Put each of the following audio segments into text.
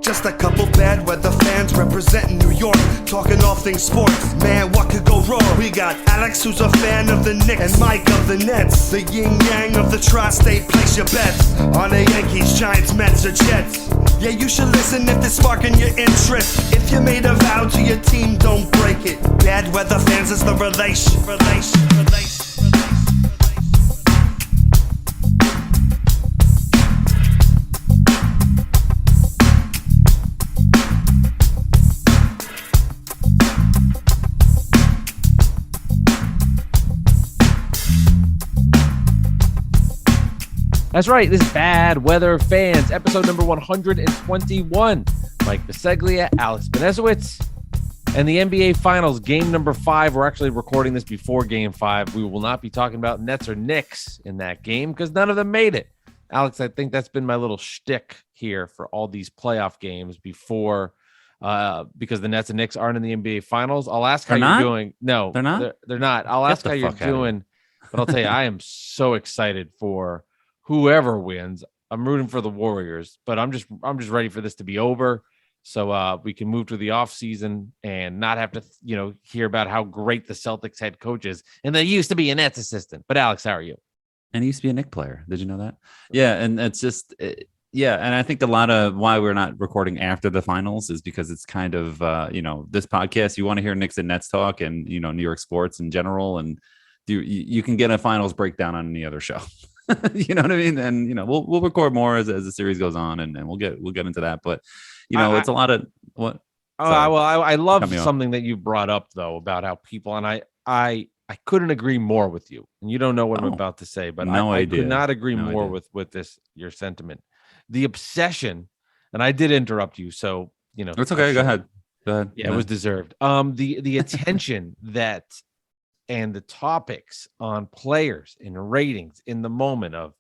Just a couple bad weather fans representing New York, talking all things sports. Man, what could go wrong? We got Alex, who's a fan of the Knicks, and Mike of the Nets. The yin-yang of the tri-state, place your bets on the Yankees, Giants, Mets, or Jets. Yeah, you should listen if it's sparking your interest. If you made a vow to your team, don't break it. Bad weather fans is the relation. That's right. This is Bad Weather Fans, episode number 121. Mike Biseglia, Alex Benezowitz, and the NBA Finals, game number 5. We're actually recording this before game 5. We will not be talking about Nets or Knicks in that game because none of them made it. Alex, I think that's been my little shtick here for all these playoff games before, because the Nets and Knicks aren't in the NBA Finals. I'll ask how you're doing. No, they're not. They're not. I'll ask how you're doing, but I'll tell you, I am so excited for whoever wins. I'm rooting for the Warriors, but I'm just ready for this to be over so we can move to the offseason and not have to, hear about how great the Celtics head coach is. And they used to be a Nets assistant. But Alex, how are you? And he used to be a Knicks player. Did you know that? Yeah, and it's just and I think a lot of why we're not recording after the finals is because it's kind of this podcast, you want to hear Knicks and Nets talk and New York sports in general, and you can get a finals breakdown on any other show. You know what I mean? And we'll record more as the series goes on, and we'll get into that. But it's a lot of what. I love something that you brought up though about how people, and I couldn't agree more with you. And you don't know what I'm about to say, but I could not agree more with this your sentiment. The obsession, and I did interrupt you, so it's okay. Go ahead. Yeah, it was deserved. The attention that. And the topics on players and ratings in the moment of,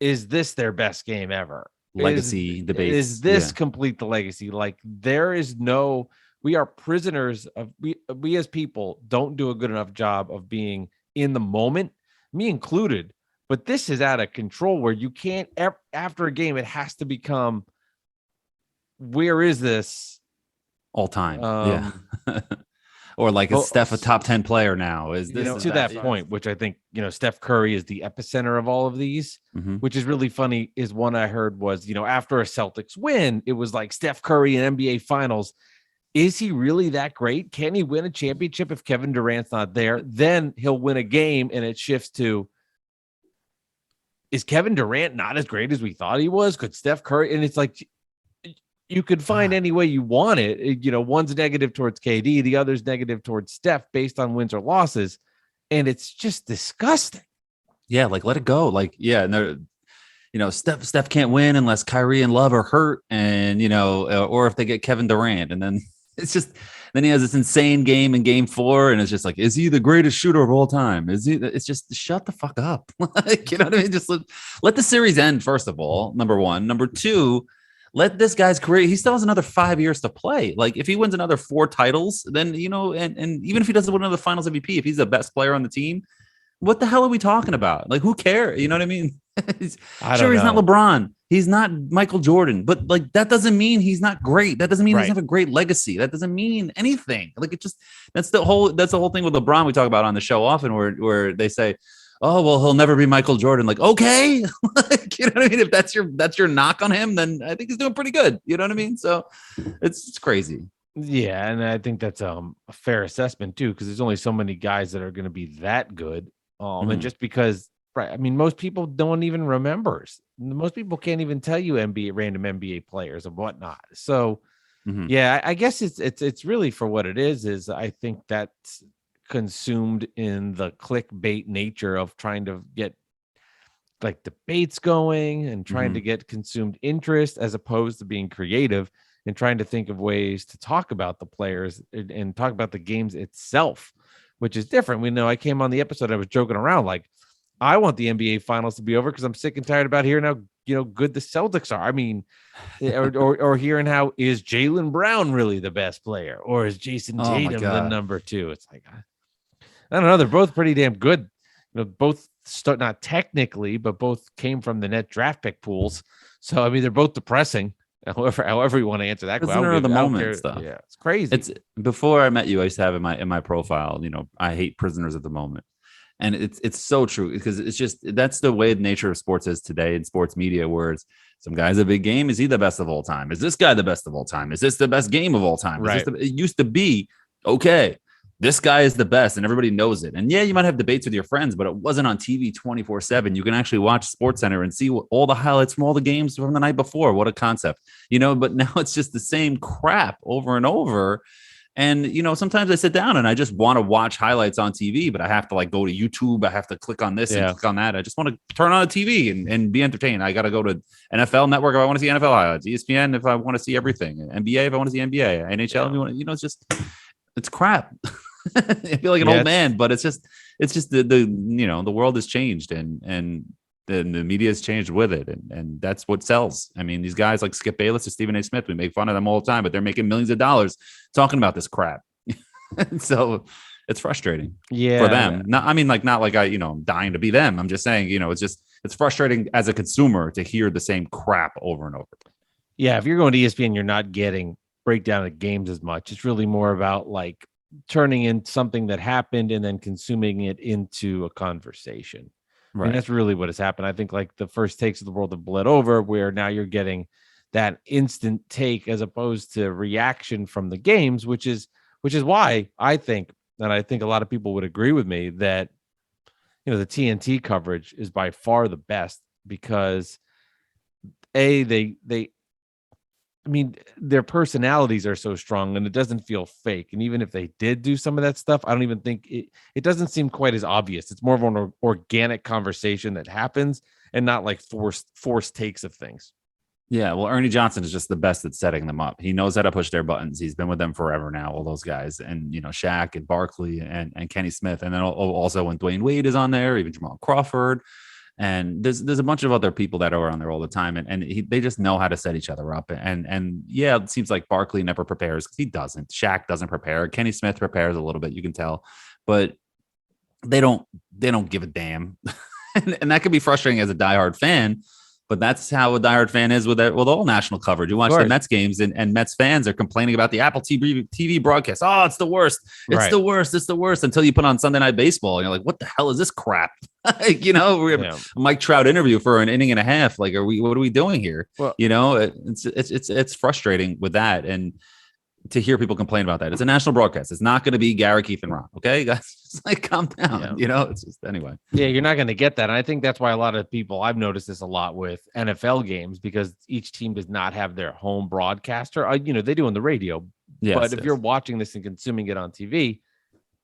is this their best game ever? Legacy debates. Is this complete the legacy? Like we are prisoners of, we as people don't do a good enough job of being in the moment, me included, but this is out of control where you can't, after a game, it has to become, where is this? All time. Yeah. Or like, is Steph a top 10 player now? Is this to that point, which I think, Steph Curry is the epicenter of all of these, which is really funny, is one I heard was, after a Celtics win, it was like Steph Curry in NBA Finals. Is he really that great? Can he win a championship if Kevin Durant's not there? Then he'll win a game, and it shifts to, is Kevin Durant not as great as we thought he was? Could Steph Curry? And it's like, you could find any way you want it. One's negative towards KD, the other's negative towards Steph based on wins or losses. And it's just disgusting. Yeah. Like, let it go. Like, yeah. No, Steph can't win unless Kyrie and Love are hurt and, or if they get Kevin Durant. And then then he has this insane game in game 4. And it's just like, is he the greatest shooter of all time? It's just shut the fuck up. Like, you know what I mean? Just let the series end. First of all, number one. Number two, let this guy's career, he still has another 5 years to play. Like, if he wins another 4 titles, then, and even if he doesn't win another finals MVP, if he's the best player on the team, what the hell are we talking about? Like, who cares? You know what I mean? He's not LeBron. He's not Michael Jordan, but like, that doesn't mean he's not great. That doesn't mean he doesn't have a great legacy. That doesn't mean anything. Like, that's the whole thing with LeBron we talk about on the show often where they say, oh, well, he'll never be Michael Jordan. Like, okay. Like, you know what I mean? If that's your knock on him, then I think he's doing pretty good. You know what I mean? So it's crazy. Yeah. And I think that's a fair assessment too, because there's only so many guys that are going to be that good. And just because, right. I mean, most people don't even remember. Most people can't even tell you random NBA players and whatnot. So yeah, I guess it's really for what it is I think that's consumed in the clickbait nature of trying to get like debates going and trying to get consumed interest as opposed to being creative and trying to think of ways to talk about the players and talk about the games itself, which is different. We know I came on the episode, I was joking around like, I want the NBA Finals to be over because I'm sick and tired about hearing how good the Celtics are. I mean, or hearing how is Jaylen Brown really the best player, or is Jason Tatum the number 2? It's like, I don't know. They're both pretty damn good. Both start not technically, but both came from the net draft pick pools. So I mean, they're both depressing. However you want to answer that question. Prisoner of the I don't moment care. stuff. Yeah, it's crazy. It's before I met you, I used to have in my profile, I hate prisoners of the moment. And it's so true because it's just that's the way the nature of sports is today in sports media, where it's some guy's a big game. Is he the best of all time? Is this guy the best of all time? Is this the best game of all time? Right. It used to be, okay, this guy is the best and everybody knows it. And yeah, you might have debates with your friends, but it wasn't on TV 24/7. You can actually watch SportsCenter and see all the highlights from all the games from the night before. What a concept, but now it's just the same crap over and over. And, sometimes I sit down and I just want to watch highlights on TV, but I have to go to YouTube. I have to click on this and click on that. I just want to turn on the TV and be entertained. I got to go to NFL Network if I want to see NFL highlights, ESPN if I want to see everything, NBA if I want to see NBA, NHL if you want to, it's crap. I feel like an old man, but it's just the world has changed and the media has changed with it. And that's what sells. I mean, these guys like Skip Bayless or Stephen A. Smith, we make fun of them all the time, but they're making millions of dollars talking about this crap. So it's frustrating for them. Not like I'm dying to be them. I'm just saying, it's frustrating as a consumer to hear the same crap over and over. Yeah. If you're going to ESPN, you're not getting breakdown of games as much. It's really more about turning in something that happened and then consuming it into a conversation. Right. And that's really what has happened. I think the first takes of the world have bled over, where now you're getting that instant take as opposed to reaction from the games, which is why I think, and I think a lot of people would agree with me, that the TNT coverage is by far the best because their personalities are so strong and it doesn't feel fake. And even if they did do some of that stuff, I don't even think it doesn't seem quite as obvious. It's more of an organic conversation that happens and not forced takes of things. Yeah. Well, Ernie Johnson is just the best at setting them up. He knows how to push their buttons. He's been with them forever now, all those guys, and, Shaq and Barkley and Kenny Smith. And then also when Dwayne Wade is on there, even Jamal Crawford. And there's a bunch of other people that are on there all the time, and they just know how to set each other up. And yeah, it seems like Barkley never prepares because he doesn't. Shaq doesn't prepare. Kenny Smith prepares a little bit, you can tell, but they don't give a damn, and that can be frustrating as a diehard fan. But that's how a diehard fan is with all national coverage. You watch the Mets games and Mets fans are complaining about the Apple TV broadcast. Oh, it's the worst. It's the worst. It's the worst until you put on Sunday Night Baseball. And you're like, what the hell is this crap? We have a Mike Trout interview for an inning and a half. What are we doing here? Well, it's frustrating with that. And to hear people complain about that. It's a national broadcast. It's not going to be Gary, Keith, and Ron. Okay, guys, just calm down. It's just anyway. Yeah, you're not going to get that. And I think that's why a lot of people, I've noticed this a lot with NFL games, because each team does not have their home broadcaster. They do on the radio. Yes, but if you're watching this and consuming it on TV,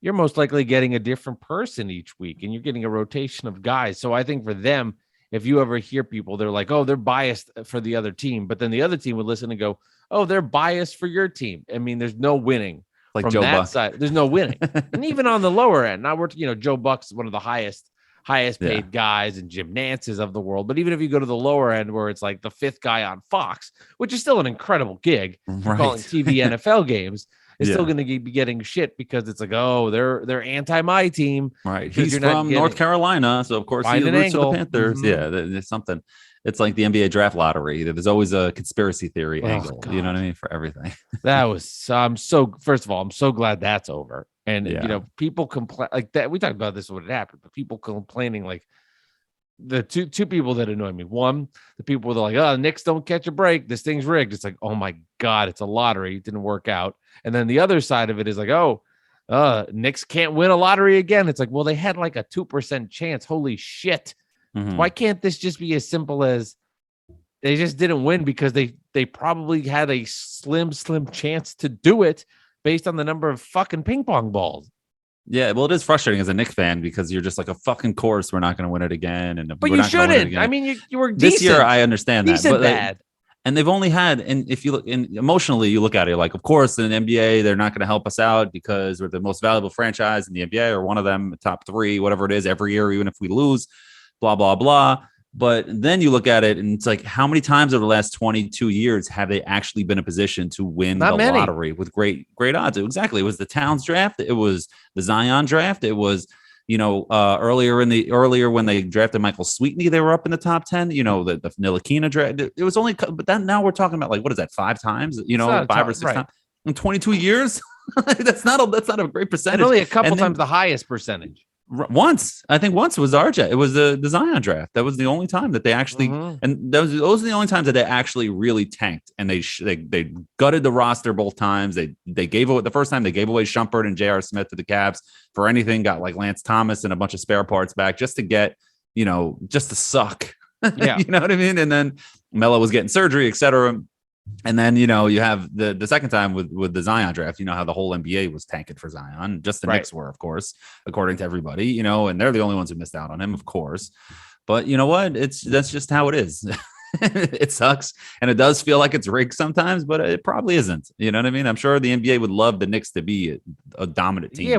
you're most likely getting a different person each week, and you're getting a rotation of guys. So I think for them, if you ever hear people, they're like, oh, they're biased for the other team, but then the other team would listen and go, oh, they're biased for your team. I mean, there's no winning from Joe that Buck. side. There's no winning. And even on the lower end, now Joe Buck's one of the highest paid guys and Jim Nance is of the world. But even if you go to the lower end where it's like the fifth guy on Fox, which is still an incredible gig, calling TV NFL games, is still going to be getting shit because it's like, oh, they're anti my team. Right. He's from North Carolina. So of course he roots for the Panthers. Mm-hmm. Yeah. There's something. It's like the NBA draft lottery. There's always a conspiracy theory angle. God. You know what I mean? For everything. First of all, I'm so glad that's over. And, people complain like that. We talked about this when it happened, but people complaining like the two people that annoy me. One, the people that are like, oh, Knicks don't catch a break. This thing's rigged. It's like, oh my God, it's a lottery. It didn't work out. And then the other side of it is like, oh, Knicks can't win a lottery again. It's like, well, they had like a 2% chance. Holy shit. Mm-hmm. Why can't this just be as simple as they just didn't win because they probably had a slim chance to do it based on the number of fucking ping pong balls? Yeah, well, it is frustrating as a Knicks fan because you're just like, a fucking course, we're not going to win it again. But you shouldn't. I mean, you were decent. This year, I understand that. Decent bad. And they've only had, and if you look, and emotionally, you look at it like, of course, in the NBA, they're not going to help us out because we're the most valuable franchise in the NBA, or one of them, top three, whatever it is, every year, even if we lose, blah, blah, blah. But then you look at it and it's like, how many times over the last 22 years have they actually been in a position to win the lottery with great odds? Exactly. It was the Towns draft. It was the Zion draft. It was Earlier when they drafted Michael Sweetney, they were up in the top 10. The Ntilikina draft. It was only, but then now we're talking about like, what is that, 5 times? Five or six times in 22 years. That's not a great percentage. And only a couple times the highest percentage. Once was RJ. It was the Zion draft. That was the only time that they actually, and those are the only times that they actually really tanked. And they gutted the roster both times. They gave away the first time they gave away Shumpert and J.R. Smith to the Cavs for anything. Got like Lance Thomas and a bunch of spare parts back just to get, just to suck. Yeah, you know what I mean. And then Melo was getting surgery, etc. And then, you have the second time with the Zion draft, how the whole NBA was tanking for Zion. Just the Knicks were, of course, according to everybody, and they're the only ones who missed out on him, of course. But you know what? That's just how it is. It sucks. And it does feel like it's rigged sometimes, but it probably isn't. You know what I mean? I'm sure the NBA would love the Knicks to be a dominant team. Yeah.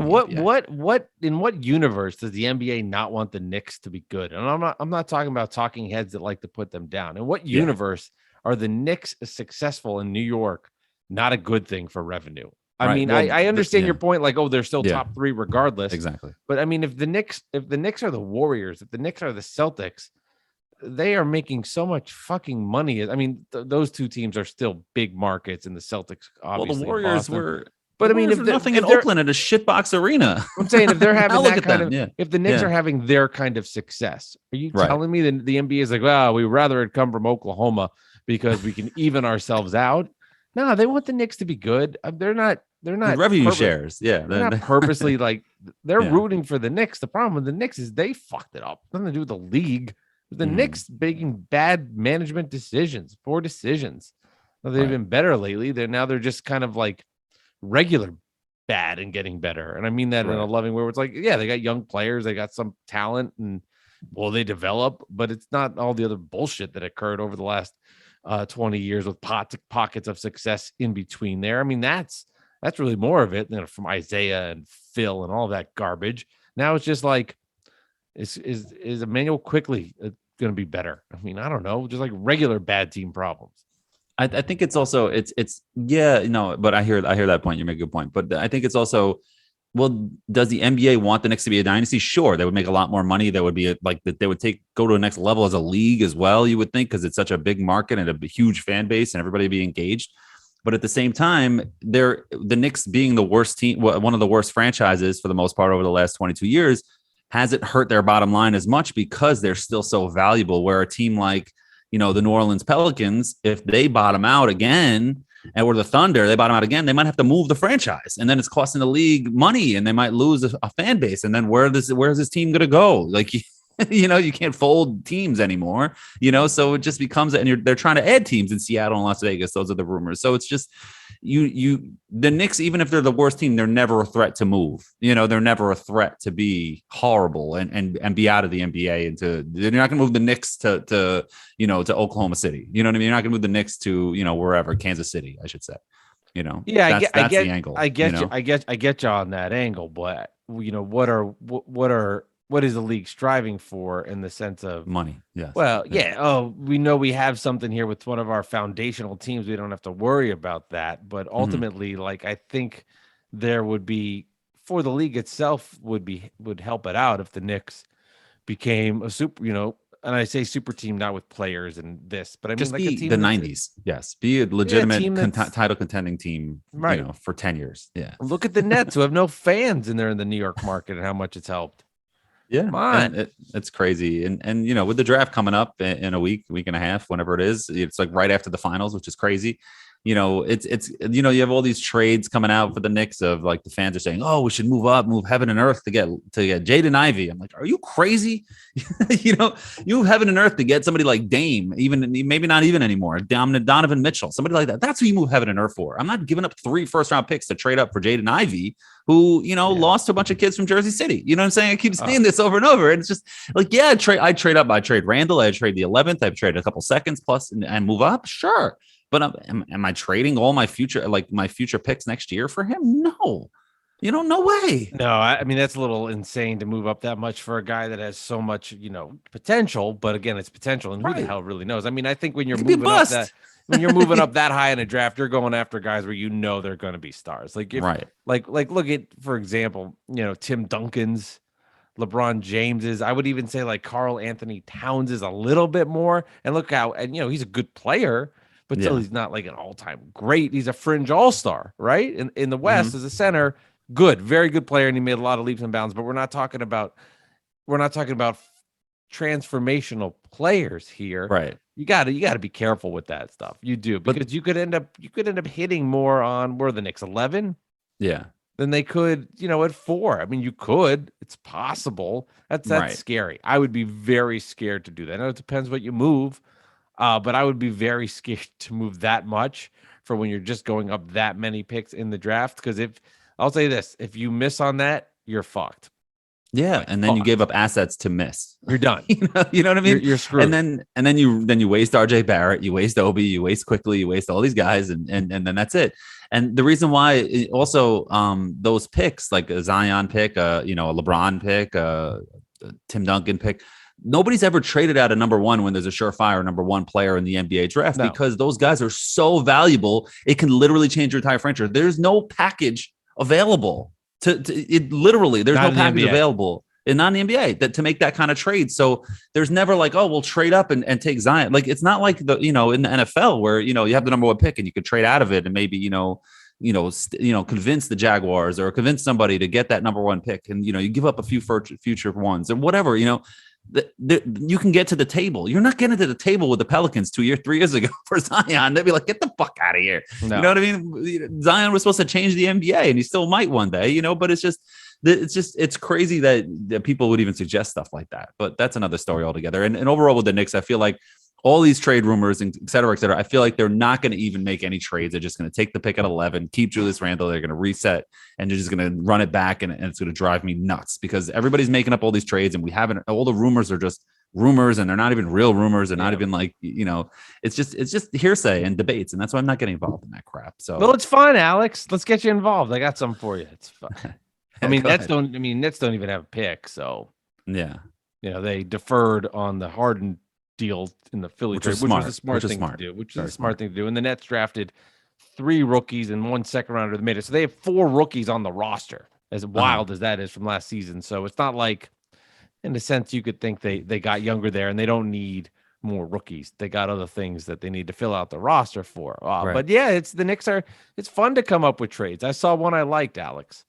In what universe does the NBA not want the Knicks to be good? And I'm not talking about talking heads that like to put them down. In what universe are the Knicks successful in New York not a good thing for revenue? I mean, I understand your point. Like, they're still top 3 regardless. Exactly. But I mean, if the Knicks are the Warriors, if the Knicks are the Celtics, they are making so much fucking money. I mean, those two teams are still big markets, and the Celtics obviously. Well, the Warriors were. But I mean, if nothing in Oakland at a shitbox arena. I'm saying if they're having that kind of, if the Knicks Yeah. are having their kind of success, are you telling me that the NBA is like, well, we'd rather it come from Oklahoma because we can even ourselves out? No, they want the Knicks to be good. They're not revenue shares. Yeah. They're not purposely like they're rooting for the Knicks. The problem with the Knicks is they fucked it up. Nothing to do with the league. The Knicks making bad management decisions, poor decisions. Well, they've been better lately. They're just kind of like regular bad and getting better. And I mean that in a loving way where it's like, yeah, they got young players, they got some talent, and they develop, but it's not all the other bullshit that occurred over the last 20 years with pockets of success in between there. I mean, that's really more of it from Isaiah and Phil and all that garbage. Now it's just like, is Emmanuel Quickly going to be better? I mean, I don't know, just like regular bad team problems. I think it's also but I hear that point. You make a good point, but I think it's also, well, does the NBA want the Knicks to be a dynasty? Sure, they would make a lot more money. That would be they would go to the next level as a league as well. You would think, because it's such a big market and a huge fan base, and everybody be engaged. But at the same time, the Knicks being the worst team, one of the worst franchises for the most part over the last 22 years, hasn't hurt their bottom line as much because they're still so valuable. Where a team like, the New Orleans Pelicans, if they bottom out again, or the Thunder, they bottom out again, they might have to move the franchise, and then it's costing the league money, and they might lose a fan base. And then where's this team going to go? Like, you can't fold teams anymore, so it just becomes, and they're trying to add teams in Seattle and Las Vegas. Those are the rumors. So it's just, the Knicks, even if they're the worst team, they're never a threat to move. They're never a threat to be horrible and be out of the NBA. They're not going to move the Knicks to Oklahoma City. You know what I mean? You're not going to move the Knicks to, wherever, Kansas City, I should say. Yeah, that's the angle. I get you on that angle, but what is the league striving for in the sense of money? Yes. Well, yeah. Oh, we know we have something here with one of our foundational teams. We don't have to worry about that. But ultimately, I think there would be, for the league itself, would help it out if the Knicks became a super, and I say super team, not with players and this, but I mean, just like be a team the 90s. Yes. Be a legitimate title contending team, right? For 10 years. Yeah. Look at the Nets, who have no fans in there in the New York market, and how much it's helped. Yeah, it's crazy. And with the draft coming up in a week and a half, whenever it is, it's like right after the finals, which is crazy. It's you have all these trades coming out for the Knicks of like the fans are saying, oh, we should move heaven and earth to get Jaden Ivey. I'm like, are you crazy? You move heaven and earth to get somebody like Dame, even maybe not even anymore, Donovan Mitchell, somebody like that. That's who you move heaven and earth for. I'm not giving up 3 first-round picks to trade up for Jaden Ivey, who lost to a bunch of kids from Jersey City. You know what I'm saying? I keep saying this over and over, and it's just like, yeah, I trade up. I trade Randall. I trade the 11th. I've traded a couple seconds plus and move up. Sure. But am I trading all my future picks next year for him? No, no way. No, I mean, that's a little insane to move up that much for a guy that has so much, potential. But again, it's potential, and who the hell really knows? I mean, I think when you're moving up that high in a draft, you're going after guys where they're going to be stars. Like look at, for example, Tim Duncan's. LeBron James is. I would even say like Karl Anthony Towns is a little bit more. And look how, and he's a good player, but still he's not like an all-time great. He's a fringe all-star, right? In the West as a center, good, very good player, and he made a lot of leaps and bounds. But we're not talking about transformational players here. Right. You got to be careful with that stuff. You do, because you could end up hitting more on where the Knicks 11. Yeah. Than they could, at 4. I mean, you could. It's possible. That's Right. scary. I would be very scared to do that. I know it depends what you move, but I would be very scared to move that much for when you're just going up that many picks in the draft. Because I'll say this, if you miss on that, you're fucked. Yeah, and then you gave up assets to miss. You're done. You know what I mean? You're screwed. And then you waste RJ Barrett, you waste Obi, you waste Quickly, you waste all these guys, and then that's it. And the reason why also those picks, like a Zion pick, a LeBron pick, a Tim Duncan pick, nobody's ever traded out a number 1 when there's a surefire number 1 player in the NBA draft because those guys are so valuable. It can literally change your entire franchise. There's no package available. It literally, there's no package available and not in the NBA to make that kind of trade. So there's never like, oh, we'll trade up and take Zion. Like, it's not like in the NFL where, you have the number 1 pick and you could trade out of it and maybe, convince the Jaguars or convince somebody to get that number 1 pick. And, you give up a few future ones or whatever, you can get to the table. You're not getting to the table with the Pelicans 3 years ago for Zion. They'd be like, get the fuck out of here. No. You know what I mean? Zion was supposed to change the NBA and he still might one day, but it's crazy that people would even suggest stuff like that. But that's another story altogether. And overall with the Knicks, I feel like all these trade rumors and et cetera, I feel like they're not going to even make any trades. They're just going to take the pick at 11, keep Julius Randle. They're going to reset and they're just going to run it back. And it's going to drive me nuts because everybody's making up all these trades and all the rumors are just rumors and they're not even real rumors. They're not even like, it's just hearsay and debates. And that's why I'm not getting involved in that crap. So, well, it's fine, Alex. Let's get you involved. I got something for you. It's fun. Nets don't even have a pick. So yeah, they deferred on the Harden deal in the Philly trade, which was a smart thing to do. Which is a smart thing to do. And the Nets drafted 3 rookies and 1 second rounder that made it. So they have 4 rookies on the roster, as wild as that is from last season. So it's not like, in a sense, you could think they got younger there and they don't need more rookies. They got other things that they need to fill out the roster for. But yeah, it's fun to come up with trades. I saw one I liked, Alex.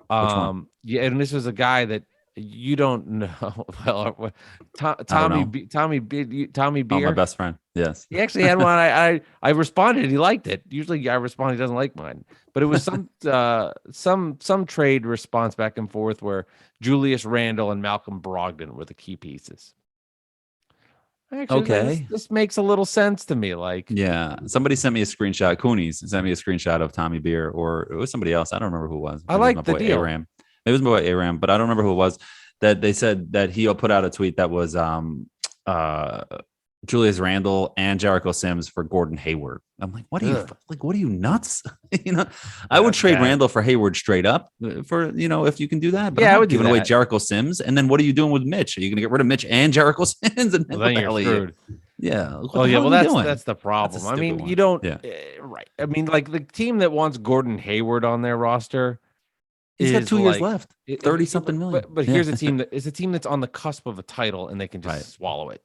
Yeah, and this was a guy that you don't know. Well, Tommy Beer, my best friend. Yes, he actually had one. I responded. He liked it. Usually, I respond. He doesn't like mine, but it was some trade response back and forth where Julius Randle and Malcolm Brogdon were the key pieces. Actually, okay, this makes a little sense to me. Like, yeah, somebody sent me a screenshot. Coonies sent me a screenshot of Tommy Beer, or it was somebody else. I don't remember who it was. I like the deal. Aram. It was my boy Aram, but I don't remember who it was. That they said that he put out a tweet that was Julius Randle and Jericho Sims for Gordon Hayward. I'm like, what are you like? What are you nuts? I would trade Randle for Hayward straight up for if you can do that. But yeah, I would give away Jericho Sims, and then what are you doing with Mitch? Are you going to get rid of Mitch and Jericho Sims? And then you're screwed. Yeah. Well, that's the problem. I mean, you don't. Yeah. Right. I mean, like the team that wants Gordon Hayward on their roster. He's got 2 years left. 30-something million. But here's a team that's on the cusp of a title, and they can just swallow it.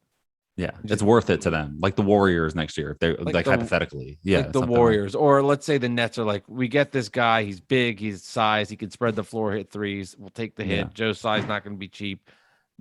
Yeah, it's worth it to them. Like the Warriors next year, if they're like hypothetically. Yeah, like the Warriors, or let's say the Nets are like, we get this guy. He's big. He's size. He can spread the floor, hit threes. We'll take the hit. Yeah. Joe Tsai's not going to be cheap.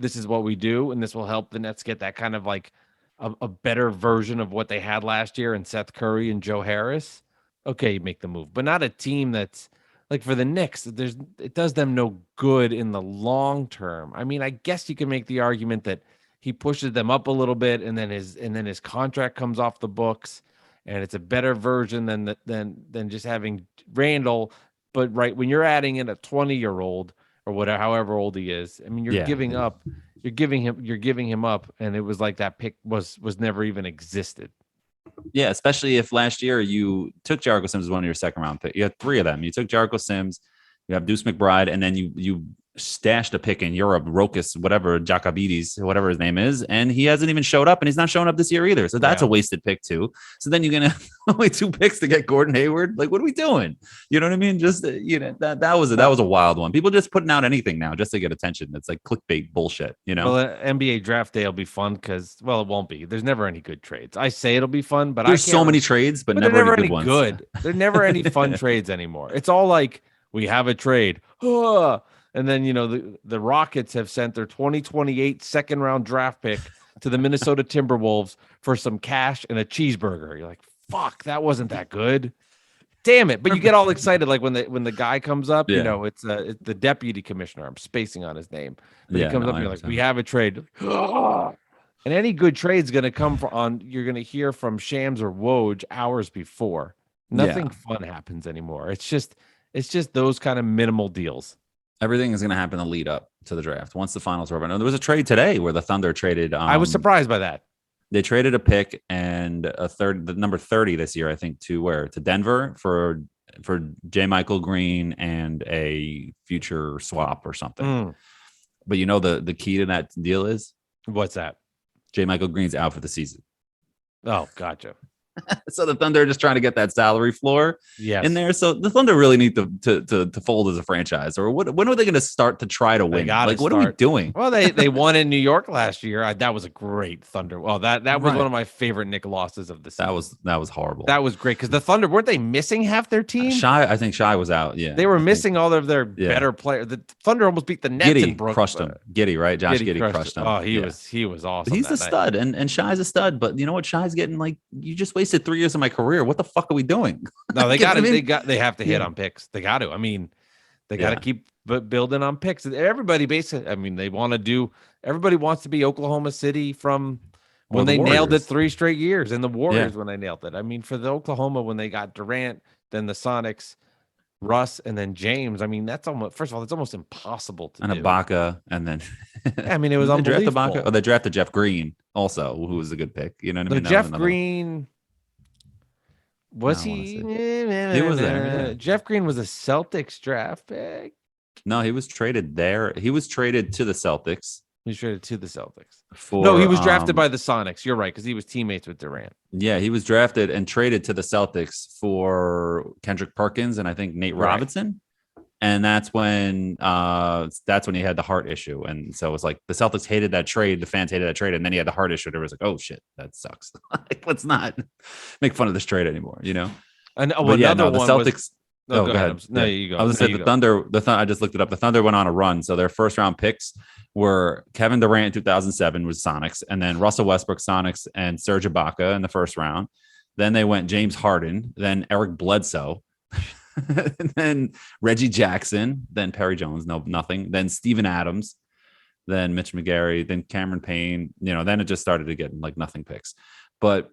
This is what we do, and this will help the Nets get that kind of like a better version of what they had last year in Seth Curry and Joe Harris. Okay, you make the move, but not a team that's. Like for the Knicks, it does them no good in the long term. I mean, I guess you can make the argument that he pushes them up a little bit, and then his contract comes off the books, and it's a better version than just having Randle. But right when you're adding in a 20-year-old or whatever, however old he is, I mean, you're giving him up, and it was like that pick was never even existed. Yeah, especially if last year you took Jericho Sims as one of your second round picks. You had 3 of them. You took Jericho Sims, you have Deuce McBride, and then you stashed a pick in Europe, Rokas, whatever, Jakabides, whatever his name is, and he hasn't even showed up, and he's not showing up this year either. So that's a wasted pick too. So then you're gonna only 2 picks to get Gordon Hayward. Like, what are we doing? You know what I mean? Just that was a wild one. People just putting out anything now just to get attention. It's like clickbait bullshit. You know. Well, NBA draft day will be fun because it won't be. There's never any good trades. I say it'll be fun, but there's so many trades, but never any good ones. Good. There're never any fun trades anymore. It's all like we have a trade. And then, the Rockets have sent their 2028 second round draft pick to the Minnesota Timberwolves for some cash and a cheeseburger. You're like, fuck, that wasn't that good. Damn it. But you get all excited. Like when the guy comes up, it's the deputy commissioner. I'm spacing on his name. But he comes up and you're like, we have a trade. And any good trade's going to come you're going to hear from Shams or Woj hours before. Nothing fun happens anymore. It's just those kind of minimal deals. Everything is going to happen to lead up to the draft once the finals are over. I know there was a trade today where the Thunder traded. I was surprised by that. They traded a pick and the number 30 this year, I think, to Denver for J. Michael Green and a future swap or something. But the key to that deal is what's that? J. Michael Green's out for the season. Oh, gotcha. So the Thunder are just trying to get that salary floor in there. So the Thunder really need to fold as a franchise. Or when are they going to start to try to win? What are we doing? Well, they won in New York last year. That was a great Thunder. Well, that was one of my favorite Knick losses of the season. That was horrible. That was great because the Thunder, weren't they missing half their team? I think Shai was out. Yeah, they were missing all of their better players. The Thunder almost beat the Nets. Giddey crushed him. Giddey, right? Josh Giddey crushed him. Oh, he was awesome. But he's a stud, and Shai's a stud. But you know what? Shai's getting like, you just wasted 3 years of my career. What the fuck are we doing? No, they have to hit on picks. They got to. I mean, they got to keep building on picks. Everybody basically, I mean, everybody wants to be Oklahoma City from when they nailed it 3 straight years, and the Warriors when they nailed it. I mean, for the Oklahoma when they got Durant, then the Sonics, Russ, and then James. I mean, that's almost impossible to do. And Ibaka, and then I mean, it was unbelievable. They drafted Jeff Green also, who was a good pick. You know what I mean? Jeff Green. Was he? He was there. Jeff Green was a Celtics draft pick. No, he was traded there. He was traded to the Celtics. He was traded to the Celtics. He was drafted by the Sonics. You're right, because he was teammates with Durant. Yeah, he was drafted and traded to the Celtics for Kendrick Perkins and I think Nate Robinson. And that's when he had the heart issue. And so it was like the Celtics hated that trade. The fans hated that trade. And then he had the heart issue. There was like, oh, shit, that sucks. Like, let's not make fun of this trade anymore, you know? And the Celtics. Go ahead. No, you go. I was going to say the Thunder. I just looked it up. The Thunder went on a run. So their first round picks were Kevin Durant in 2007 was Sonics. And then Russell Westbrook, Sonics, and Serge Ibaka in the first round. Then they went James Harden, then Eric Bledsoe. And then Reggie Jackson, then Perry Jones, nothing. Then Steven Adams, then Mitch McGary, then Cameron Payne. Then it just started to get like nothing picks. But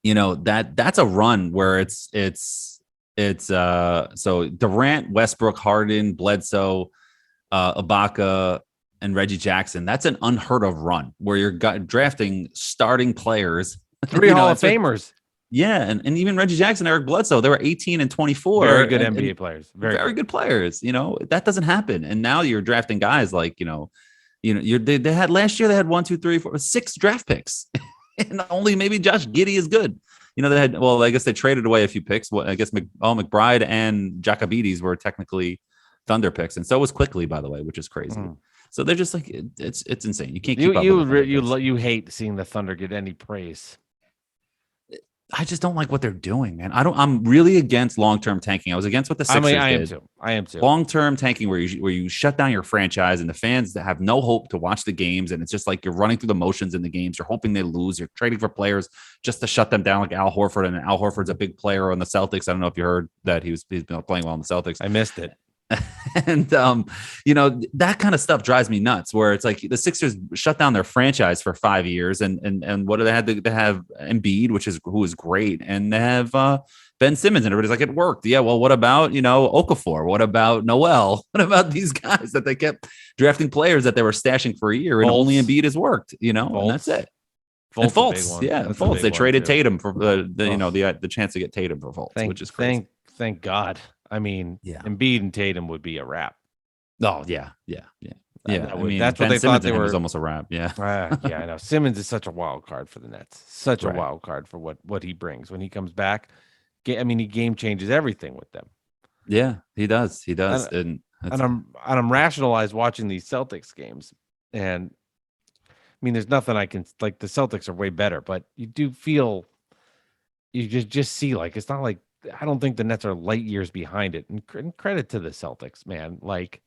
that's a run where it's so Durant, Westbrook, Harden, Bledsoe, Ibaka, and Reggie Jackson. That's an unheard of run where you're drafting starting players, 3 Hall of Famers. Yeah, and even Reggie Jackson, Eric Bledsoe, they were 18 and 24. Very good NBA players. Very good players. That doesn't happen. And now you're drafting guys like, they had last year, they had 1, 2, 3, 4, 6 draft picks. And only maybe Josh Giddey is good. They had, I guess they traded away a few picks. Well, I guess McBride and Jakabides were technically Thunder picks. And so was Quickly, by the way, which is crazy. So they're just like, it's insane. You can't keep up. You hate seeing the Thunder get any praise. I just don't like what they're doing, man. I'm really against long-term tanking. I was against what the Sixers did. I am too. Long-term tanking where you shut down your franchise and the fans that have no hope to watch the games. And it's just like you're running through the motions in the games. You're hoping they lose. You're trading for players just to shut them down like Al Horford. And Al Horford's a big player on the Celtics. I don't know if you heard that he's been playing well on the Celtics. I missed it. And that kind of stuff drives me nuts where it's like the Sixers shut down their franchise for 5 years and what do they have? They have Embiid, who is great, and they have Ben Simmons, and everybody's like, it worked. Yeah, well, what about Okafor? What about Noel? What about these guys that they kept drafting players that they were stashing for a year and only Embiid has worked, and that's it. Fultz, yeah, Fultz. They traded Tatum for the chance to get Tatum for Fultz, which is crazy. Thank God. I mean, Embiid and Tatum would be a wrap. Oh yeah. That's what Ben they Simmons thought they and him was were. almost a wrap. Yeah. Yeah, I know. Simmons is such a wild card for the Nets. Such a Right. wild card for what he brings when he comes back. I mean, he game changes everything with them. Yeah, he does. He does. And And and I'm rationalized watching these Celtics games, and I mean, there's nothing I can like. The Celtics are way better, but you do feel you just see like it's not like I don't think the Nets are light years behind it. And credit to the Celtics, man. Like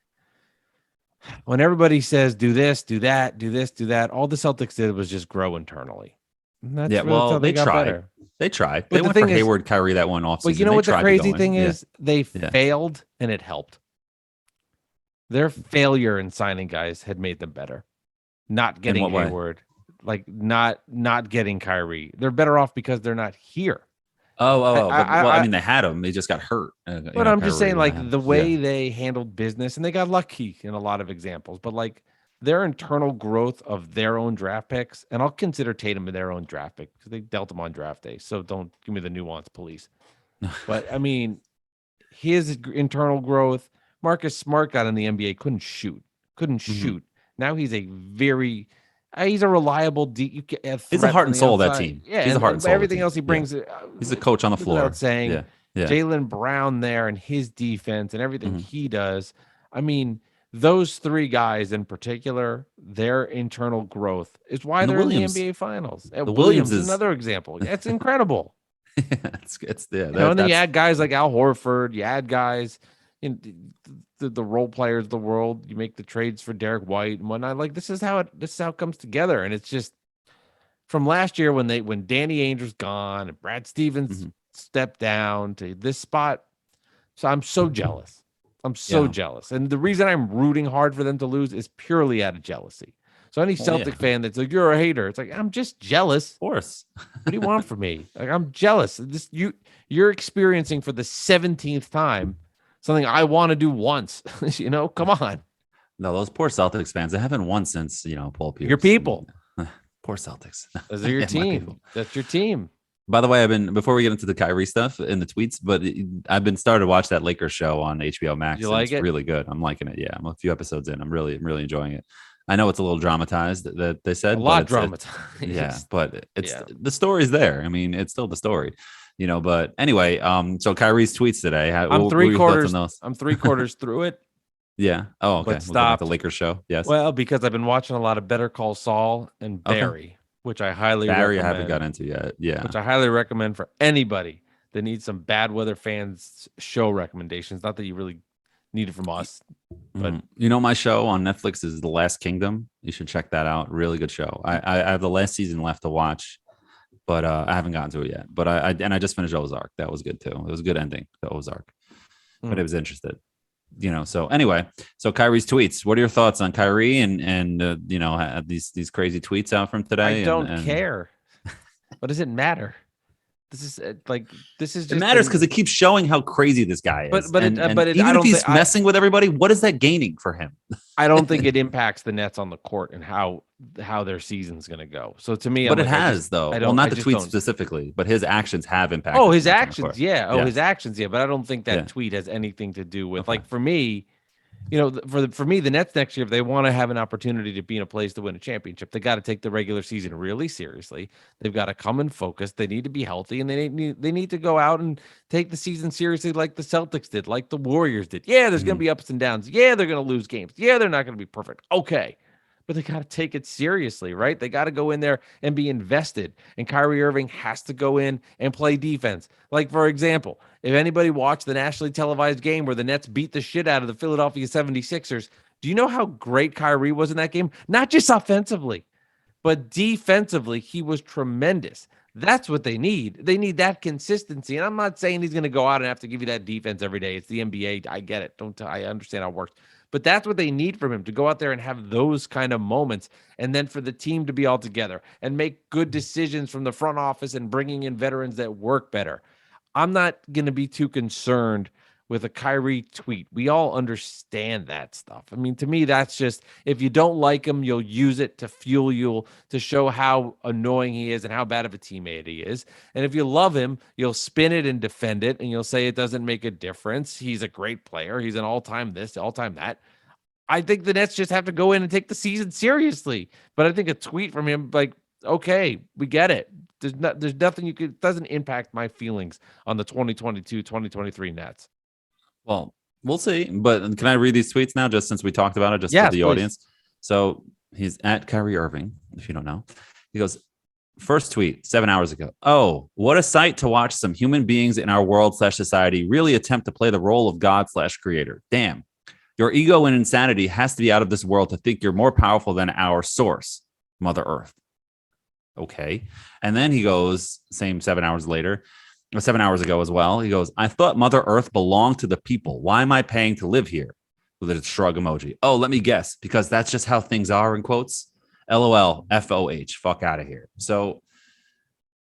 when everybody says do this, do that, do this, do that, all the Celtics did was just grow internally. And yeah, that's well, how they they got tried. better. They tried. They But the went for thing is, Hayward, Kyrie that one but you offseason. know They what the tried to go crazy in. thing Yeah. is? They Yeah. failed and it helped. Their failure in signing guys had made them better. Not In getting what way? Hayward, like not getting Kyrie. They're better off because they're not here. But well, I I mean, they had him. He just got hurt. but I'm just saying, Kyrie. like the Yeah. way they handled business, and they got lucky in a lot of examples, but like their internal growth of their own draft picks, and I'll consider Tatum in their own draft pick because they dealt him on draft day. So don't give me the nuance, police. But I mean, his internal growth. Marcus Smart got in the NBA, couldn't Mhm. shoot. Now he's a very, he's a reliable He's the threat heart from and the soul of that outside. team. Yeah, He's the heart and and soul of the everything team. else he Yeah. brings, He's the coach on the goes without floor. saying. Yeah. Yeah. Jaylen Brown there and his defense and everything Mhm. he does. I mean, those three guys in particular, their internal growth is why And they're in the NBA Finals. The Williams Williams, is another example. That's incredible. yeah, And then you that's add guys like Al Horford, you add guys in the role players of the world, you make the trades for Derek White and whatnot. Like this is how it comes together. And it's just from last year when Danny Ainge's gone and Brad Stevens mhm. stepped down to this spot. So I'm so jealous. I'm so Yeah. jealous. And the reason I'm rooting hard for them to lose is purely out of jealousy. So any Well, yeah, Celtic fan that's like, you're a hater, it's like, I'm just jealous. of course. What do you want from me? Like, I'm jealous. You're experiencing for the 17th time something I want to do once. Come on. No, those poor Celtics fans, they haven't won since, Paul Pierce. Your people. Poor Celtics. Those are your Yeah, my team. people. That's your team. By the way, before we get into the Kyrie stuff in the tweets, but I've been started to watch that Lakers show on HBO Max. You like it's it? really good. I'm liking it. Yeah, I'm a few episodes in. I'm really enjoying it. I know it's a little dramatized that they said A lot but it's- dramatized. yeah, but it's Yeah. the story's there. I mean, it's still the story, But anyway, so Kyrie's tweets today. I'm what were your thoughts on those? I'm 3/4 through it. Yeah. Oh, okay. But Looking at stopped. the Lakers show. Yes. Well, because I've been watching a lot of Better Call Saul and Okay. Barry, which I highly Barry, I recommend. haven't got into yet. Yeah. Which I highly recommend for anybody that needs some bad weather fans show recommendations. Not that you really need it from us, but my show on Netflix is The Last Kingdom. You should check that out. Really good show. I have the last season left to watch, but I haven't gotten to it yet. But I just finished Ozark. That was good too. It was a good ending to Ozark, but it was interested. So anyway, so Kyrie's tweets. What are your thoughts on Kyrie and these crazy tweets out from today? I don't care. What does it matter? This is just it matters because it keeps showing how crazy this guy is. But even I if don't he's messing with everybody, what is that gaining for him? I don't think it impacts the Nets on the court and how their season's going to go. So to me, But I'm it like, has though. I Well, not I the just tweets don't. specifically, but his actions have impacted. Oh, his the Nets on the actions, court. yeah. Oh, Yeah. his actions, yeah. But I don't think that Yeah. tweet has anything to do with Okay. like for me. For me, the Nets next year, if they want to have an opportunity to be in a place to win a championship, they got to take the regular season really seriously. They've got to come and focus. They need to be healthy, and they need to go out and take the season seriously, like the Celtics did, like the Warriors did. Yeah, there's going to be ups and downs. Yeah, they're going to lose games. Yeah, they're not going to be perfect. Okay. But they got to take it seriously, right? They got to go in there and be invested. And Kyrie Irving has to go in and play defense. Like, for example, if anybody watched the nationally televised game where the Nets beat the shit out of the Philadelphia 76ers, do you know how great Kyrie was in that game? Not just offensively, but defensively, he was tremendous. That's what they need. They need that consistency. And I'm not saying he's going to go out and have to give you that defense every day. It's the NBA. I get it. I understand how it works. But that's what they need from him, to go out there and have those kind of moments, and then for the team to be all together and make good decisions from the front office and bringing in veterans that work better. I'm not going to be too concerned with a Kyrie tweet. We all understand that stuff. I mean, to me, that's just, if you don't like him, you'll use it to fuel you, to show how annoying he is and how bad of a teammate he is. And if you love him, you'll spin it and defend it, and you'll say it doesn't make a difference. He's a great player. He's an all-time this, all-time that. I think the Nets just have to go in and take the season seriously. But I think a tweet from him, like, okay, we get it. There's nothing you could, doesn't impact my feelings on the 2022-2023 Nets. Well, we'll see. But can I read these tweets now, just since we talked about it, just Yes, for the please. audience? So he's at Kyrie Irving, if you don't know. He goes, first tweet 7 hours ago. Oh, what a sight to watch some human beings in our world/society really attempt to play the role of God/creator. Damn. Your ego and insanity has to be out of this world to think you're more powerful than our source, Mother Earth. Okay. And then he goes, same 7 hours later, or 7 hours ago as well. He goes, I thought Mother Earth belonged to the people. Why am I paying to live here? With a shrug emoji. Oh, let me guess, because that's just how things are, in quotes. LOL, FOH, fuck out of here. So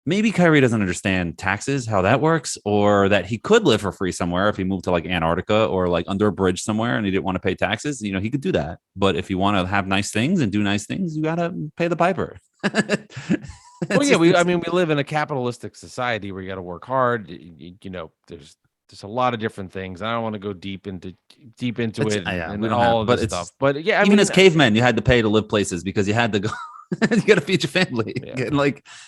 maybe Kyrie doesn't understand taxes, how that works, or that he could live for free somewhere if he moved to like Antarctica or like under a bridge somewhere and he didn't want to pay taxes. You know, he could do that. But if you want to have nice things and do nice things, you got to pay the piper. Well, yeah, we live in a capitalistic society where you got to work hard. You know, there's a lot of different things. I don't want to go deep into it and all of this stuff. But yeah, even as cavemen, you had to pay to live places because you had to go. You got to feed your family,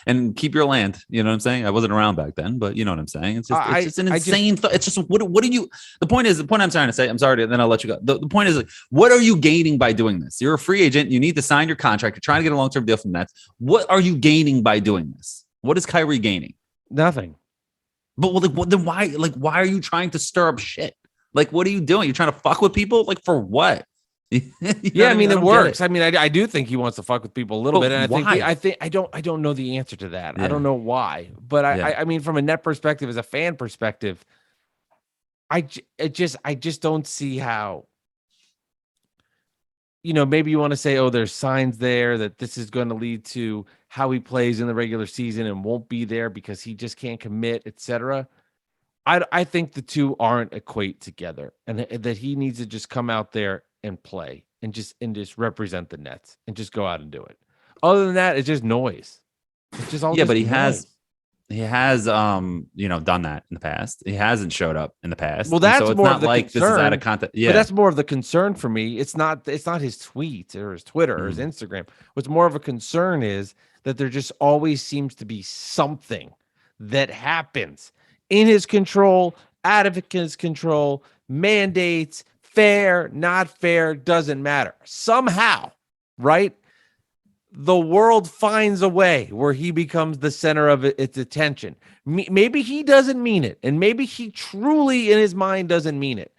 and keep your land. You know what I'm saying? I wasn't around back then, but you know what I'm saying. It's just an insane thought. It's just what do you? The point I'm trying to say. I'm sorry, then I'll let you go. The point is, like, what are you gaining by doing this? You're a free agent. You need to sign your contract. You're trying to get a long-term deal from the Nets. What are you gaining by doing this? What is Kyrie gaining? Nothing. But then why? Like, why are you trying to stir up shit? Like, what are you doing? You're trying to fuck with people? Like, for what? Yeah, I mean, it works. I mean, I do think he wants to fuck with people a little bit, and why? I don't know the answer to that. Yeah. I don't know why, but I mean, from a net perspective, as a fan perspective, I just don't see how. You know, maybe you want to say, oh, there's signs there that this is going to lead to how he plays in the regular season and won't be there because he just can't commit, etc. I think the two aren't equate together, and that he needs to just come out there and play and just represent the Nets and just go out and do it. Other than that, it's just noise. It's just all but he noise. has done that in the past. He hasn't showed up in the past. Well, that's so it's more not of the like concern. This is out of context. Yeah, but that's more of the concern for me. It's not his tweet or his Twitter or his Instagram. What's more of a concern is that there just always seems to be something that happens in his control, out of his control, mandates, fair, not fair, doesn't matter. Somehow, right? The world finds a way where he becomes the center of its attention. Maybe he doesn't mean it, and maybe he truly in his mind doesn't mean it.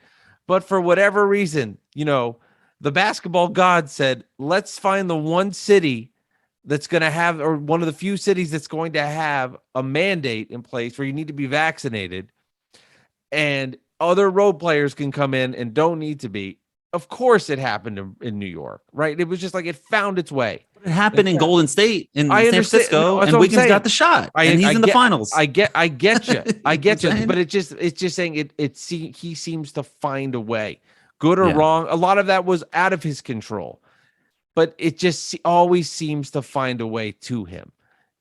But for whatever reason, you know, the basketball god said, let's find the one city that's going to have, or one of the few cities that's going to have a mandate in place where you need to be vaccinated, and other road players can come in and don't need to be. Of course it happened in New York, right? It was just like it found its way. it happened in Golden State, in San Francisco, No, and Wiggins got the shot, and he's in the finals. I get you. But it's just saying he seems to find a way, good or wrong. A lot of that was out of his control, but it just always seems to find a way to him.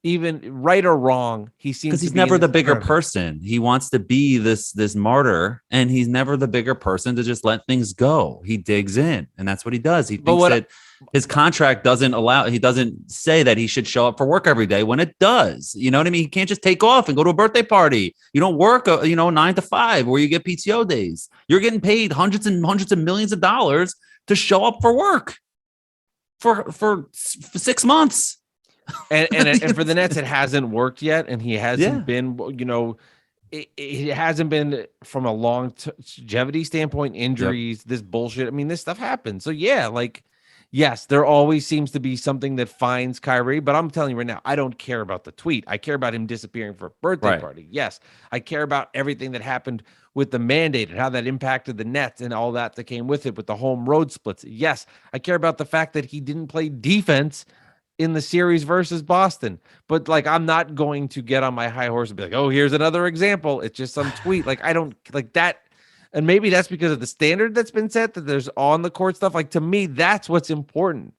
Even right or wrong, he seems, because he's never the bigger person. He wants to be this martyr, and he's never the bigger person to just let things go. He digs in, and that's what he does. He thinks that his contract doesn't allow. He doesn't say that he should show up for work every day when it does. You know what I mean? He can't just take off and go to a birthday party. You don't work, 9 to 5 where you get PTO days. You're getting paid hundreds and hundreds of millions of dollars to show up for work for 6 months. And for the Nets, it hasn't worked yet, and he hasn't been. It hasn't been from a longevity standpoint. Injuries, this bullshit. I mean, this stuff happens. So yes, there always seems to be something that finds Kyrie. But I'm telling you right now, I don't care about the tweet. I care about him disappearing for a birthday party. Yes, I care about everything that happened with the mandate and how that impacted the Nets and all that came with it, with the home road splits. Yes, I care about the fact that he didn't play defense in the series versus Boston. But I'm not going to get on my high horse and be like, oh, here's another example. It's just some tweet. I don't like that. And maybe that's because of the standard that's been set, that there's on the court stuff. To me, that's what's important.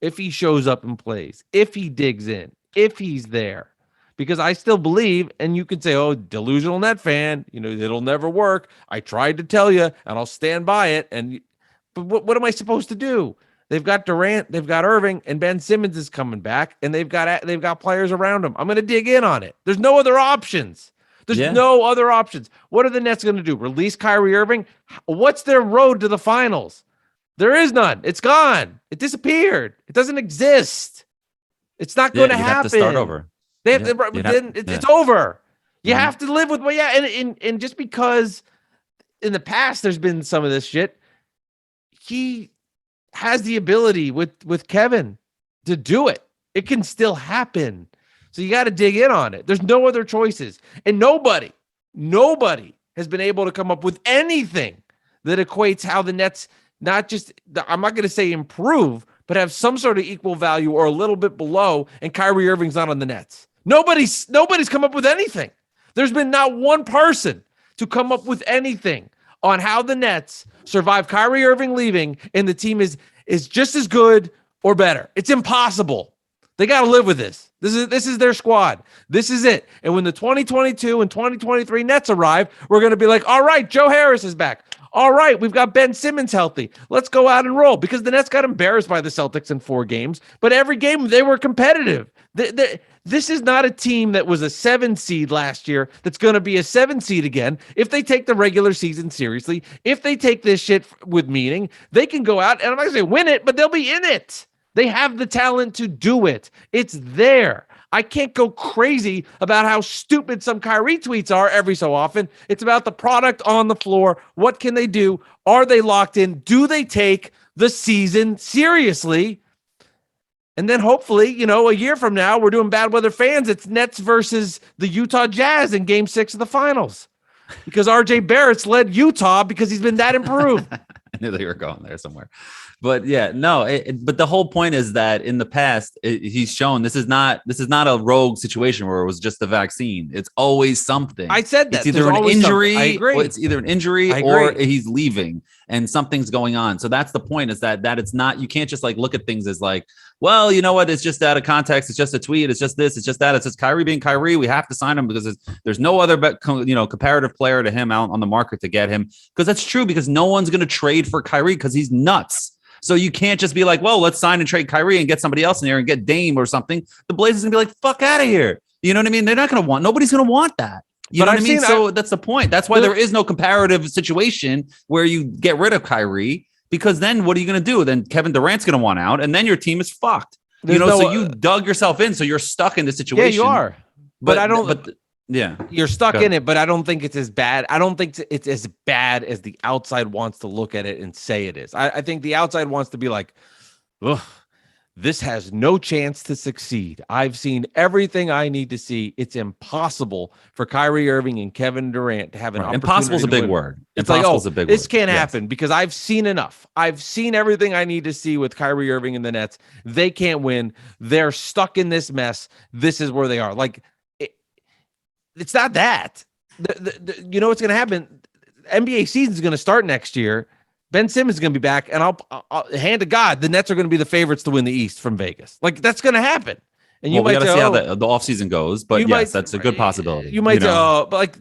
If he shows up and plays, if he digs in, if he's there, because I still believe, and you can say, oh, delusional Net fan, it'll never work. I tried to tell you, and I'll stand by it. But what am I supposed to do? They've got Durant, they've got Irving, and Ben Simmons is coming back, and they've got players around him. I'm going to dig in on it. There's no other options. No other options. What are the Nets going to do? Release Kyrie Irving? What's their road to the finals? There is none. It's gone. It disappeared. It doesn't exist. It's not going to happen. Have to start over. It's over. You have to live with and just because in the past there's been some of this shit, he has the ability with Kevin to do it. It can still happen. So you got to dig in on it. There's no other choices. And nobody has been able to come up with anything that equates how the Nets not just, I'm not going to say improve, but have some sort of equal value or a little bit below, and Kyrie Irving's not on the Nets. Nobody's come up with anything. There's been not one person to come up with anything on how the Nets survive Kyrie Irving leaving and the team is just as good or better. It's impossible. They got to live with this. This is their squad. This is it. And when the 2022 and 2023 Nets arrive, we're going to be like, all right, Joe Harris is back. All right, we've got Ben Simmons healthy. Let's go out and roll, because the Nets got embarrassed by the Celtics in 4 games, but every game they were competitive. This is not a team that was a 7 seed last year that's going to be a 7 seed again. If they take the regular season seriously, if they take this shit with meaning, they can go out, and I'm not going to say win it, but they'll be in it. They have the talent to do it. It's there. I can't go crazy about how stupid some Kyrie tweets are every so often. It's about the product on the floor. What can they do? Are they locked in? Do they take the season seriously? And then hopefully, a year from now, we're doing Bad Weather Fans. It's Nets versus the Utah Jazz in Game 6 of the finals, because RJ Barrett's led Utah because he's been that improved. I knew that you were going there somewhere. But yeah, no, but the whole point is that in the past, he's shown this is not a rogue situation where it was just the vaccine. It's always something. I said that. It's either an injury, I agree. It's either an injury or he's leaving and something's going on. So that's the point, is that it's not, you can't just like look at things as like, well, you know what? It's just out of context. It's just a tweet. It's just this. It's just that. It's just Kyrie being Kyrie. We have to sign him because there's no other, comparative player to him out on the market to get him. Because that's true, because no one's going to trade for Kyrie because he's nuts. So you can't just be like, well, let's sign and trade Kyrie and get somebody else in there and get Dame or something. The Blazers going to be like, fuck out of here. You know what I mean? They're not going to nobody's going to want that. You know what I mean? So that's the point. That's why there is no comparative situation where you get rid of Kyrie, because then what are you going to do? Then Kevin Durant's going to want out, and then your team is fucked. So you dug yourself in. So you're stuck in the situation. Yeah, you are. But yeah, you're stuck in it, but I don't think it's as bad. I don't think it's as bad as the outside wants to look at it and say it is. I think the outside wants to be like, ugh, this has no chance to succeed. I've seen everything I need to see. It's impossible for Kyrie Irving and Kevin Durant to have an opportunity. Impossible is a big word. It's like, this can't happen because I've seen enough. I've seen everything I need to see with Kyrie Irving and the Nets. They can't win. They're stuck in this mess. This is where they are. Like, it's not that. You know what's going to happen? NBA season is going to start next year. Ben Simmons is going to be back, and I'll hand to God, the Nets are going to be the favorites to win the East from Vegas. Like, that's going to happen. And you might got to see how the offseason goes, but yes, that's a good possibility. You might say, but like,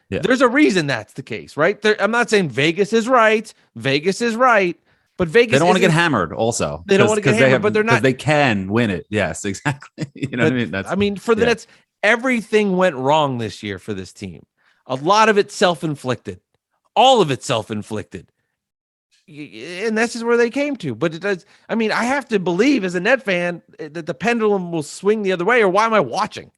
there's a reason that's the case, right? I'm not saying Vegas is right. Vegas is right. But Vegas, they don't want to get hammered. Also, they don't want to get hammered, but they're not. They can win it. Yes, exactly. You know what I mean? For the Nets, everything went wrong this year for this team. A lot of it self-inflicted. All of it self-inflicted. And this is where they came to. But it does. I mean, I have to believe as a Net fan that the pendulum will swing the other way, or why am I watching?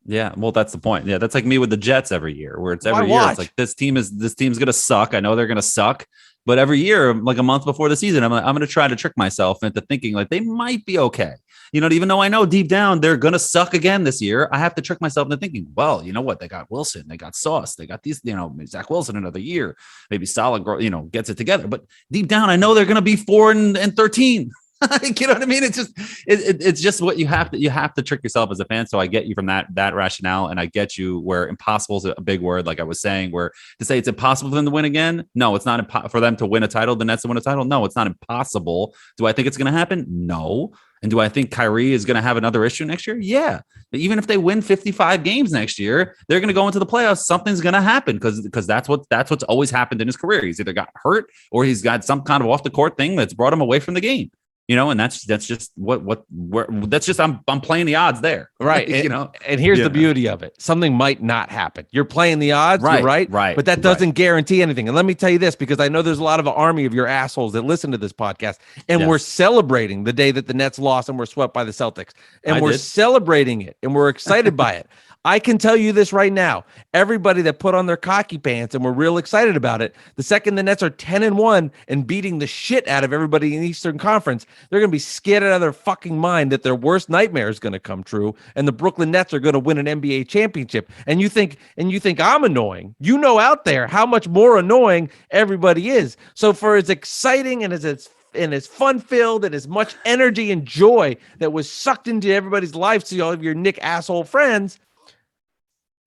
Yeah, well, that's the point. Yeah, that's like me with the Jets every year, where it's every year. It's like this team's gonna suck. I know they're gonna suck, but every year, like a month before the season, I'm gonna try to trick myself into thinking like they might be okay. Even though I know deep down they're gonna suck again this year, I have to trick myself into thinking, well, you know what? They got Wilson, they got Sauce, they got these, Zach Wilson another year, maybe solid, gets it together. But deep down, I know they're gonna be 4-13. You know what I mean? It's just what you have to trick yourself as a fan. So I get you from that rationale, and I get you where impossible is a big word, like I was saying, where to say it's impossible for them to win again. No, it's not for them to win a title. The Nets to win a title. No, it's not impossible. Do I think it's going to happen? No. And do I think Kyrie is going to have another issue next year? Yeah. But even if they win 55 games next year, they're going to go into the playoffs. Something's going to happen because that's what's always happened in his career. He's either got hurt or he's got some kind of off the court thing that's brought him away from the game. And that's just that's just I'm playing the odds there, right? And here's the beauty of it: something might not happen. You're playing the odds, right? But that doesn't guarantee anything. And let me tell you this, because I know there's a lot of an army of your assholes that listen to this podcast, and we're celebrating the day that the Nets lost and were swept by the Celtics, and we're celebrating it, and we're excited by it. I can tell you this right now. Everybody that put on their cocky pants and were real excited about it, the second the Nets are 10-1 and beating the shit out of everybody in the Eastern Conference, they're going to be scared out of their fucking mind that their worst nightmare is going to come true and the Brooklyn Nets are going to win an NBA championship. And you think I'm annoying. You know out there how much more annoying everybody is. So for as exciting and as fun-filled and as much energy and joy that was sucked into everybody's lives to all of your Nick asshole friends,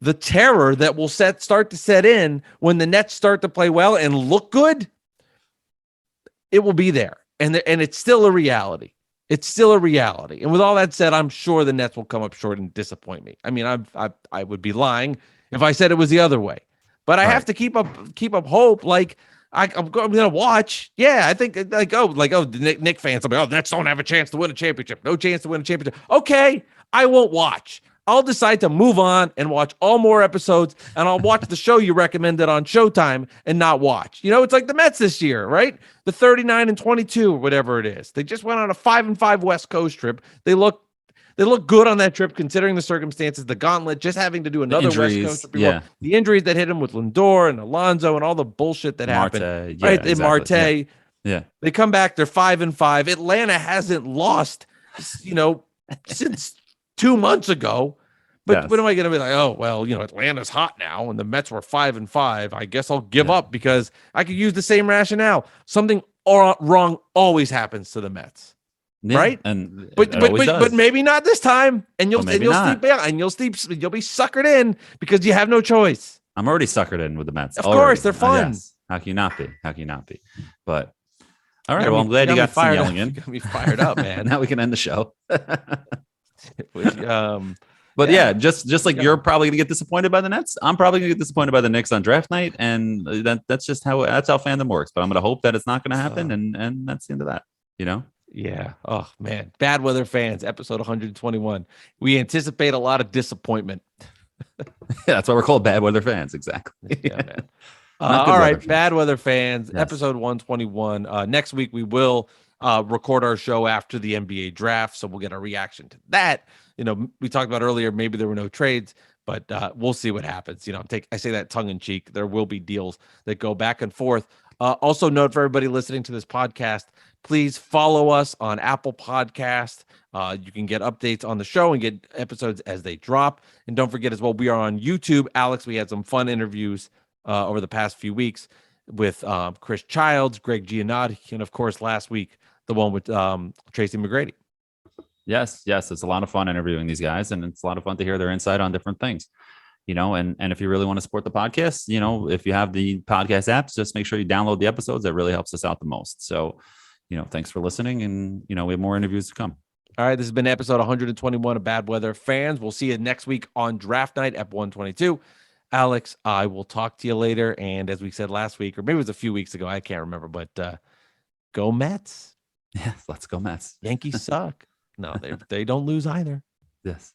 the terror that will start to set in when the Nets start to play well and look good, it will be there. And it's still a reality. It's still a reality. And with all that said, I'm sure the Nets will come up short and disappoint me. I mean, I would be lying if I said it was the other way. But I have to keep up hope. Like I'm going to watch. Yeah, I think the Knicks fans will be, Nets don't have a chance to win a championship. No chance to win a championship. Okay, I won't watch. I'll decide to move on and watch all more episodes, and I'll watch the show you recommended on Showtime and not watch. It's like the Mets this year, right? The 39-22 or whatever it is. They just went on a 5-5 West Coast trip. They look good on that trip considering the circumstances, the gauntlet, just having to do another West Coast trip. Yeah. The injuries that hit him with Lindor and Alonso and all the bullshit that happened. Yeah, right? Exactly. Marte. Yeah. They come back, they're 5-5. Atlanta hasn't lost, since 2 months ago. But what am I going to be like? Oh, well, Atlanta's hot now and the Mets were 5-5. I guess I'll give up because I could use the same rationale. Something wrong always happens to the Mets. Yeah, right? And but maybe not this time. And you'll be suckered in because you have no choice. I'm already suckered in with the Mets. Of course, they're fun. Yes. How can you not be? But all right, well, I'm glad you got some yelling in. You got me fired up, man. Now we can end the show. But just like you're probably gonna get disappointed by the Nets, I'm probably gonna get disappointed by the Knicks on draft night, and that's how fandom works. But I'm gonna hope that it's not gonna happen, and that's the end of that. Yeah. Oh man, Bad Weather Fans, episode 121. We anticipate a lot of disappointment. Yeah, that's why we're called Bad Weather Fans. Exactly. Yeah, man. All right, Bad Weather Fans, episode 121. Next week we will record our show after the NBA draft, so we'll get a reaction to that. We talked about earlier, maybe there were no trades, but we'll see what happens. I say that tongue in cheek. There will be deals that go back and forth. Also note for everybody listening to this podcast, please follow us on Apple Podcast. You can get updates on the show and get episodes as they drop. And don't forget as well, we are on YouTube. Alex, we had some fun interviews over the past few weeks with Chris Childs, Greg Giannotti, and of course last week, the one with Tracy McGrady. Yes. It's a lot of fun interviewing these guys, and it's a lot of fun to hear their insight on different things, and if you really want to support the podcast, if you have the podcast apps, just make sure you download the episodes. That really helps us out the most. So, thanks for listening, and, we have more interviews to come. All right. This has been episode 121 of Bad Weather Fans. We'll see you next week on draft night at 122. Alex, I will talk to you later. And as we said last week, or maybe it was a few weeks ago, I can't remember, but go Mets. Yes. Let's go Mets. Yankees suck. No, they don't lose either. Yes.